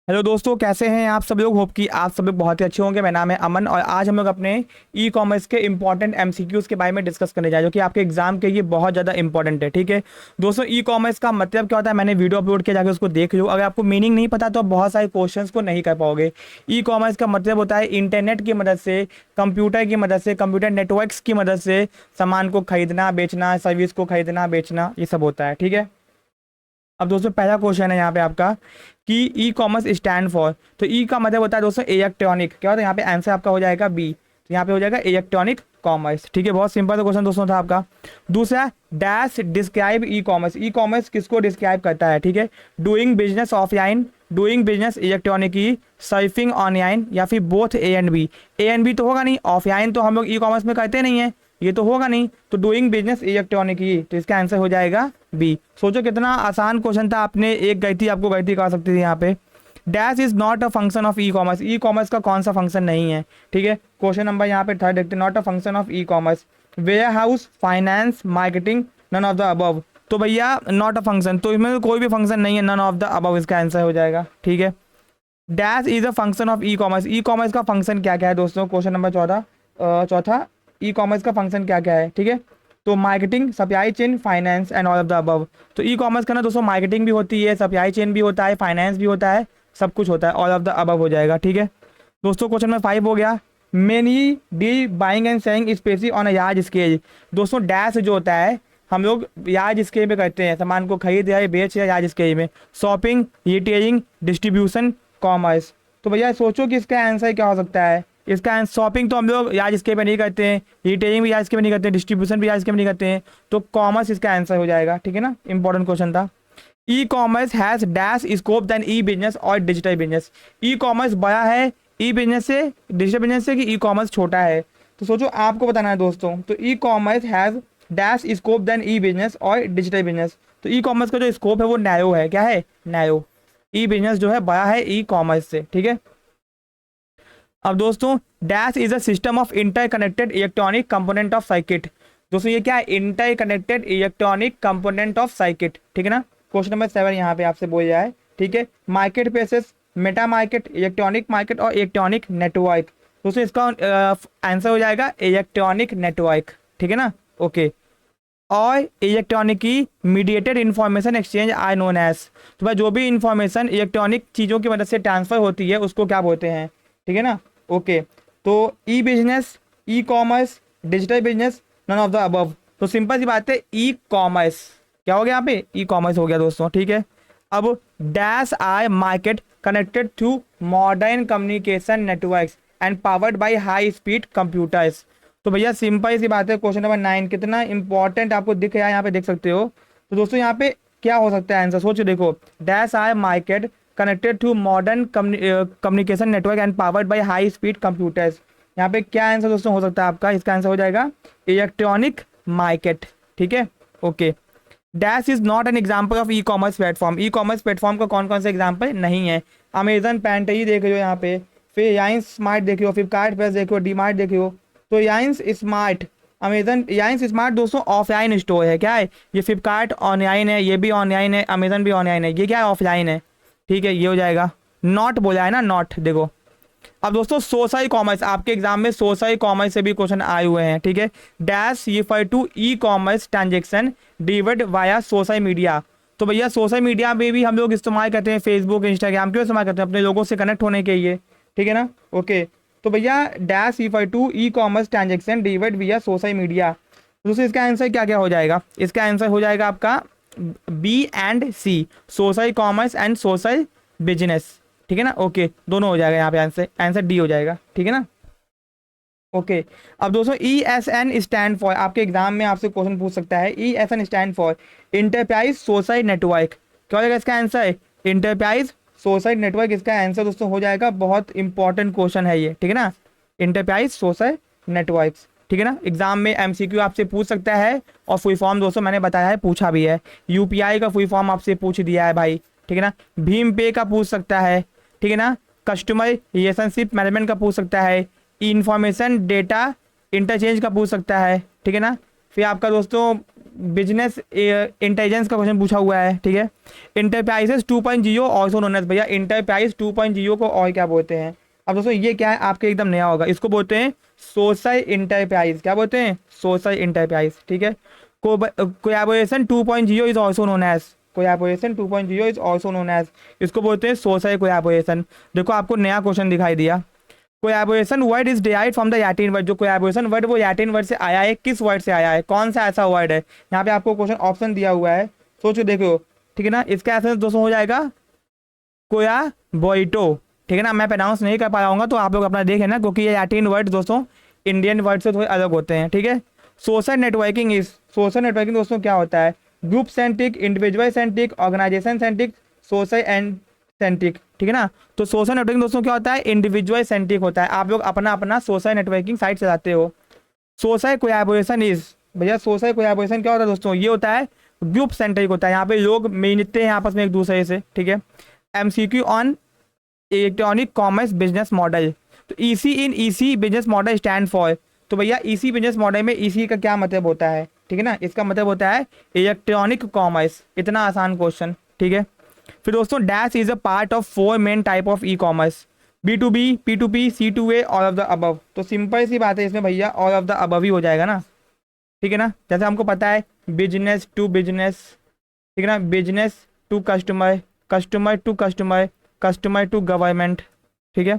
Hello दोस्तों, कैसे हैं आप सब लोग। होप कि आप सब लोग बहुत ही अच्छे होंगे। मेरा नाम है अमन और आज हम लोग अपने ई कॉमर्स के इंपॉर्टेंट एमसीक्यूज़ के बारे में डिस्कस करने जा रहे हैं, जो कि आपके एग्जाम के लिए बहुत ज़्यादा इंपॉर्टेंट है। ठीक है दोस्तों, ई कॉमर्स का मतलब क्या होता है मैंने वीडियो अपलोड किया, जाकर उसको देख लो। अगर आपको मीनिंग नहीं पता तो आप बहुत सारे क्वेश्चंस को नहीं कर पाओगे। ई कॉमर्स का मतलब होता है इंटरनेट की मदद से, कंप्यूटर की मदद से, कंप्यूटर नेटवर्क्स की मदद से सामान को खरीदना बेचना, सर्विस को खरीदना बेचना, ये सब होता है। ठीक है, अब दोस्तों पहला क्वेश्चन है यहाँ पे आपका कि ई कॉमर्स स्टैंड फॉर। तो ई का मतलब होता है दोस्तों इलेक्ट्रॉनिक। क्या होता है यहाँ पे आंसर आपका हो जाएगा बी। तो यहाँ पे हो जाएगा इलेक्ट्रॉनिक कॉमर्स। ठीक है, बहुत सिंपल क्वेश्चन दोस्तों था आपका। दूसरा, dash describe e commerce. E commerce किसको डिस्क्राइब करता है? ठीक है, doing business offline, doing business electronically, surfing online, या फिर both a and b. A and b तो होगा नहीं, ऑफलाइन तो हम लोग ई कॉमर्स में करते नहीं है, ये तो होगा नहीं। तो डूइंग बिजनेस इलेक्ट्रॉनिक ही, तो इसका आंसर हो जाएगा बी। सोचो कितना आसान क्वेश्चन था, आपने एक गलती आपको गलती कर सकती थी यहाँ पे। Dash is not a function of e commerce. E commerce का कौन सा फंक्शन नहीं है? ठीक है, क्वेश्चन नंबर यहाँ पे थर्ड देखते, not a function of e commerce. Warehouse, finance, marketing, none of the above. तो भैया नॉट अ फंक्शन, तो इसमें कोई भी फंक्शन नहीं है, नन ऑफ द अबव इसका आंसर हो जाएगा। ठीक है, dash is a function of e commerce. E commerce का फंक्शन क्या क्या है दोस्तों? क्वेश्चन नंबर चौथा, ई कॉमर्स का फंक्शन क्या क्या है? ठीक है, तो marketing, supply chain, finance and all of the above. तो ई कॉमर्स का ना दोस्तों मार्केटिंग भी होती है, सप्लाई चेन भी होता है, फाइनेंस भी होता है, सब कुछ होता है, ऑल ऑफ द अबव हो जाएगा। ठीक है दोस्तों, क्वेश्चन नंबर 5 हो गया। Many D buying and selling specially on a large scale. दोस्तों डैश जो होता है हम लोग लार्ज स्केल पे करते हैं, सामान को खरीद या बेच या लार्ज स्केल में। Shopping, retailing, distribution, commerce. तो भैया सोचो कि इसका आंसर क्या हो सकता है। इसका आंसर, शॉपिंग तो हम लोग लार्ज स्केल पे नहीं करते हैं, रिटेलिंग भी लार्ज स्केल पे नहीं करते हैं, डिस्ट्रीब्यूशन भी लार्ज स्केल पे नहीं करते हैं, तो कॉमर्स इसका आंसर हो जाएगा। ठीक है ना, इंपॉर्टेंट क्वेश्चन था। E commerce has dash scope than e business और डिजिटल बिजनेस। ई कॉमर्स बड़ा है ई बिजनेस से, डिजिटल बिजनेस से, कि ई कॉमर्स छोटा है? तो सोचो आपको बताना है दोस्तों। तो e commerce has dash scope than e business और डिजिटल बिजनेस। तो ई कॉमर्स का जो स्कोप है वो नैरो है। क्या है? नैरो। ई बिजनेस जो है बड़ा है ई कॉमर्स से। ठीक है, अब दोस्तों dash is a system of inter connected electronic component of circuit. दोस्तों ये क्या है? Inter connected electronic component of circuit. ठीक है ना, क्वेश्चन नंबर 7 यहाँ पे आपसे बोल रहा है। ठीक है, market places, Meta market, electronic market और इलेक्ट्रॉनिक नेटवर्क। दोस्तों इसका आंसर हो जाएगा इलेक्ट्रॉनिक नेटवर्क। ठीक है ना, ओके। और electronically mediated information exchange are known as. तो भाई जो भी इंफॉर्मेशन इलेक्ट्रॉनिक चीज़ों की मदद से ट्रांसफर होती है उसको क्या बोलते हैं? ठीक है ना, ओके। तो e business, e commerce, digital business, none of the above. तो सिंपल सी बात है, ई कॉमर्स क्या हो गया यहाँ पे? ई कॉमर्स हो गया दोस्तों। ठीक है, अब dash I market connected to modern communication networks and powered by high speed computers. तो भैया सिंपल सी बात है, क्वेश्चन नंबर 9 कितना इंपॉर्टेंट आपको दिख रहा है यहाँ पे, देख सकते हो। तो दोस्तों यहाँ पे क्या हो सकता है आंसर? सोचो देखो, dash I market connected to modern communication network and powered by high speed computers. यहाँ पे क्या आंसर दोस्तों हो सकता है आपका? इसका आंसर हो जाएगा इलेक्ट्रॉनिक मार्केट। ठीक है, okay. Dash is not an example of e commerce platform. E commerce platform का कौन कौन सा एग्जाम्पल नहीं है? अमेजन पैंटई देख लो यहाँ पे, फिर याइंस स्मार्ट देख लो, फ्लिपकार्ट प्लस देख लो, डी मार्ट देख लो। तो याइंस स्मार्ट, अमेजन याइंस स्मार्ट दोस्तों ऑफलाइन स्टोर है। क्या है ये? फ्लिपकार्ट ऑनलाइन है, ये भी ऑनलाइन है, अमेजन भी ऑनलाइन है, ये क्या है? ऑफलाइन है। ठीक है, ये हो जाएगा। नॉट बोला है ना, नॉट। देखो अब दोस्तों सोशल कॉमर्स, आपके एग्जाम में सोशल कॉमर्स से भी क्वेश्चन आए हुए हैं। ठीक है, dash refer to e commerce transaction delivered via social media. तो भैया सोशल मीडिया में भी हम लोग इस्तेमाल करते हैं, फेसबुक, इंस्टाग्राम क्यों इस्तेमाल करते हैं? अपने लोगों से कनेक्ट होने के लिए। ठीक है ना, ओके। तो भैया dash refer to e commerce transaction delivered via social media. दोस्तों इसका आंसर क्या क्या हो जाएगा? इसका आंसर हो जाएगा आपका B and C, social commerce and social business. ठीक है ना, ओके, दोनों हो जाएगा यहाँ पे आंसर, आंसर डी हो जाएगा। ठीक है ना, ओके। अब दोस्तों E S N stand for, आपके एग्जाम में आपसे क्वेश्चन पूछ सकता है। E S N stand for enterprise social network. क्या हो जाएगा इसका आंसर? इंटरप्राइज सोशल नेटवर्क इसका आंसर दोस्तों हो जाएगा। बहुत इंपॉर्टेंट क्वेश्चन है ये। ठीक है ना, इंटरप्राइज सोशल नेटवर्क्स। ठीक है ना, एग्जाम में एमसीक्यू आपसे पूछ सकता है। और फुल फॉर्म दोस्तों मैंने बताया है, पूछा भी है। यूपीआई का फुल फॉर्म आपसे पूछ दिया है भाई। ठीक है ना, भीम पे का पूछ सकता है। ठीक है ना, कस्टमर रिलेशनशिप मैनेजमेंट का पूछ सकता है। इंफॉर्मेशन डेटा इंटरचेंज का पूछ सकता है। ठीक है ना, फिर आपका दोस्तों बिजनेस इंटेलिजेंस का क्वेश्चन पूछा हुआ है, ठीक है। इंटरप्राइजेस 2.0 ऑल्सो नोन एज, भैया इंटरप्राइज 2.0 को और क्या बोलते हैं। अब दोस्तों ये क्या है आपके एकदम नया होगा, इसको बोलते हैं सोशल इंटरप्राइज। क्या बोलते हैं, सोशल इंटरप्राइज, ठीक है। Collaboration 2.0 is also known as, collaboration 2.0 is also known as, इसको बोलते हैं सोशल कोलैबोरेशन। देखो आपको नया क्वेश्चन दिखाई दिया। Collaboration word is derived from the Latin word, जो कोलैबोरेशन वर्ड वो लैटिन वर्ड से आया है, किस वर्ड से आया है, कौन सा ऐसा वर्ड है। यहाँ पे आपको क्वेश्चन ऑप्शन दिया हुआ है, सोच के देखो, ठीक है ना। इसका आंसर दोस्तों हो जाएगा कोलैबोरेटो, ठीक है ना। मैं प्रोनाउंस नहीं कर पा रहा हूँ तो आप लोग अपना देखें ना, क्योंकि ये लैटिन वर्ड दोस्तों इंडियन वर्ड से थोड़े अलग होते हैं, ठीक है। Social networking is, social networking दोस्तों क्या होता है, group centric, individual centric, organisation centric, social and centric, ठीक है ना। तो सोशल नेटवर्किंग दोस्तों क्या होता है, इंडिविजुअल सेंट्रिक होता है। आप लोग अपना अपना सोशल नेटवर्किंग साइट चलाते हो। सोशल कोलैबोरेशन इज, भैया सोशल कोलैबोरेशन क्या होता है दोस्तों, ये होता है ग्रुप सेंट्रिक होता है। यहाँ पे लोग मिलते हैं आपस में एक दूसरे से, ठीक है। MCQ on electronic commerce business model, तो EC in EC business model stand for, तो भैया ईसी बिजनेस मॉडल में ईसी का क्या मतलब होता है, ठीक है ना। इसका मतलब होता है इलेक्ट्रॉनिक कॉमर्स। इतना आसान क्वेश्चन, ठीक है। फिर दोस्तों dash is a part of 4 main type of e commerce, B2B, P2P, C2A, all of the above. तो सिंपल सी बात है इसमें भैया, ऑल ऑफ द अबव ही हो जाएगा ना, ठीक है ना। जैसे हमको पता है बिजनेस टू बिजनेस, ठीक है ना, business to customer, customer to customer, customer to government, ठीक है।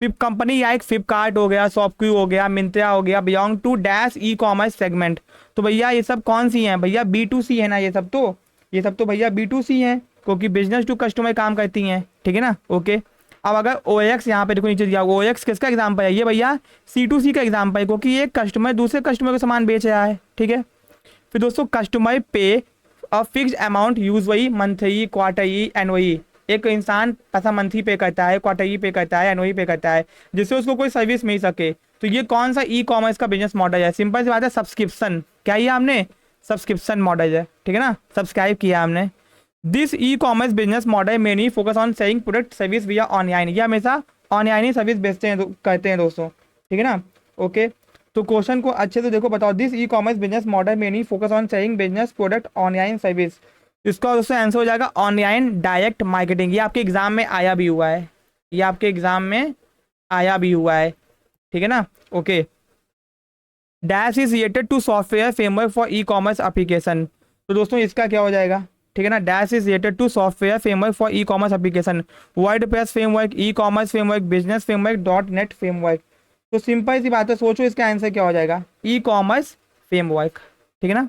फिर कंपनी लाइक फ्लिपकार्ट हो गया, शॉपक्लू हो गया, मिंत्रा हो गया, belong to dash e commerce segment. तो भैया ये सब कौन सी हैं भैया, B2C है ना, ये सब तो भैया B2C हैं, क्योंकि बिजनेस टू कस्टमर काम करती हैं, ठीक है ना। ओके, अब अगर OX यहाँ पे देखो नीचे दिया, OX किसका एग्जाम्पल है, ये भैया C2C का एग्जाम्पल है, क्योंकि एक कस्टमर दूसरे कस्टमर को सामान बेच रहा है, ठीक है। फिर दोस्तों कस्टमर पे अ फिक्स्ड अमाउंट, यूज वही मंथली, क्वार्टरली, एनुअली। एक इंसान पैसा मंथली पे करता है, क्वार्टरली पे करता है, एनुअली पे करता है, जिससे उसको कोई सर्विस मिल सके। तो ये कौन सा ई कॉमर्स का बिजनेस मॉडल है, सिंपल सी बात है, सब्सक्रिप्शन। क्या ये आपने सब्सक्रिप्शन मॉडल है, ठीक है ना, सब्सक्राइब किया हमने। This e commerce business model mainly focus on selling product service विया ऑनलाइन, ये हमेशा ऑनलाइन ही सर्विस बेचते हैं, करते हैं दोस्तों, ठीक है ना। ओके, तो क्वेश्चन को अच्छे से देखो, बताओ this e commerce business model mainly focus on selling business product online service. इसका दोस्तों आंसर हो जाएगा ऑनलाइन डायरेक्ट मार्केटिंग। ये आपके एग्जाम में आया भी हुआ है, ये आपके एग्जाम में आया भी हुआ है, ठीक है ना। Okay, dash is related to software framework for e commerce application. तो दोस्तों इसका क्या हो जाएगा, ठीक है ना, dash is related to software framework for e commerce application, WordPress framework, e commerce framework, business framework, .NET framework. तो सिंपल सी बात है, सोचो इसका आंसर क्या हो जाएगा, ई कॉमर्स फ्रेमवर्क, ठीक है ना।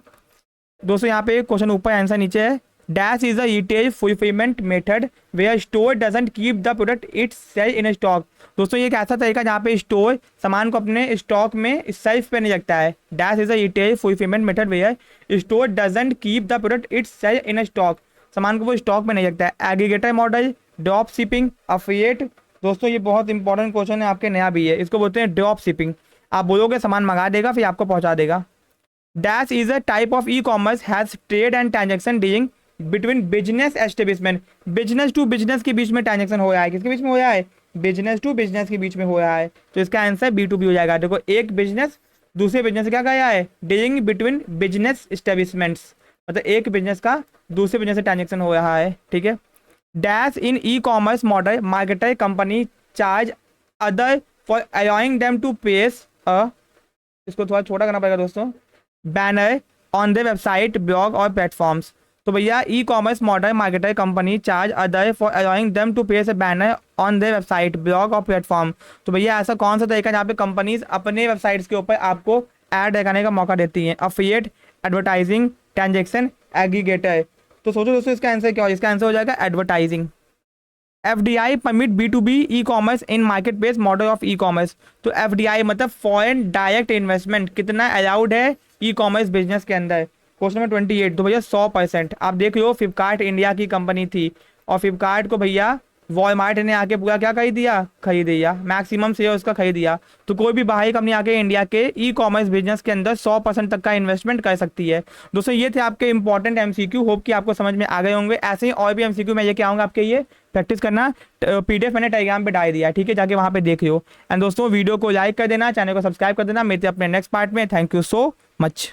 दोस्तों यहाँ पे क्वेश्चन ऊपर आंसर नीचे है, dash is a retail fulfilment method where store doesn't keep the product its sell in stock. दोस्तों ये एक ऐसा तरीका जहाँ पे स्टोर सामान को अपने स्टॉक में सेल्फ पे नहीं रखता है। Dash is a retail fulfilment method where store doesn't keep the product its sell in stock, सामान को वो स्टॉक में नहीं रखता है। Aggregator model, drop shipping, affiliate. दोस्तों ये बहुत इंपॉर्टेंट क्वेश्चन है, आपके नया भी है, इसको बोलते हैं ड्रॉप शिपिंग। आप बोलोगे सामान मंगा देगा फिर आपको पहुंचा देगा। Dash is a type of e commerce has trade and transaction dealing between business establishment, business to business के बीच में ट्रांजेक्शन हो रहा है, किसके बीच में हो रहा है, बिजनेस टू बिजनेस के बीच में हो रहा है। तो इसका आंसर B2B हो जाएगा। देखो एक बिजनेस दूसरे बिजनेस से क्या कहा है, डीलिंग बिटवीन बिजनेस एस्टेब्लिशमेंट्स, मतलब एक बिजनेस का दूसरे बिजनेस से ट्रांजेक्शन हो रहा है, ठीक है। Dash in e commerce model marketer company charge other for allowing them to place a, इसको थोड़ा छोटा करना पड़ेगा दोस्तों, banner on the website, blog और प्लेटफॉर्म्स। तो भैया e commerce model marketer company charge other for allowing them to place a banner on the website, blog और प्लेटफॉर्म। तो भैया ऐसा कौन सा तरीका जहाँ पे कंपनीज अपने वेबसाइट्स के ऊपर आपको ऐड लगाने का मौका देती हैं। Affiliate, advertising, transaction, aggregator. तो सोचो दोस्तों इसका आंसर क्या हो, इसका आंसर हो जाएगा advertising. FDI permit B2B e commerce in market place model of e commerce. तो FDI मतलब फॉरेन डायरेक्ट इन्वेस्टमेंट कितना अलाउड है ई कॉमर्स बिजनेस के अंदर। क्वेश्चन नंबर 28, तो भैया 100%। आप देख लो फ्लिपकार्ट इंडिया की कंपनी थी और फ्लिपकार्ट को भैया वॉलमार्ट ने आके पूरा क्या खरीद दिया, मैक्सिमम शेयर उसका खरीद दिया। तो कोई भी बाहरी कंपनी आके इंडिया के ई कॉमर्स बिजनेस के अंदर 100% तक का इन्वेस्टमेंट कर सकती है। दोस्तों ये थे आपके इंपॉर्टेंट MCQ, होप कि आपको समझ में आ गए होंगे। ऐसे ही और भी MCQ मैं ये क्या आऊँगा आपके ये प्रैक्टिस करना। PDF मैंने टेलीग्राम पे डाल दिया, ठीक है, जाके वहाँ पे देख लो। एंड दोस्तों वीडियो को लाइक कर देना, चैनल को सब्सक्राइब कर देना। मिलते हैं अपने नेक्स्ट पार्ट में। Thank you so much.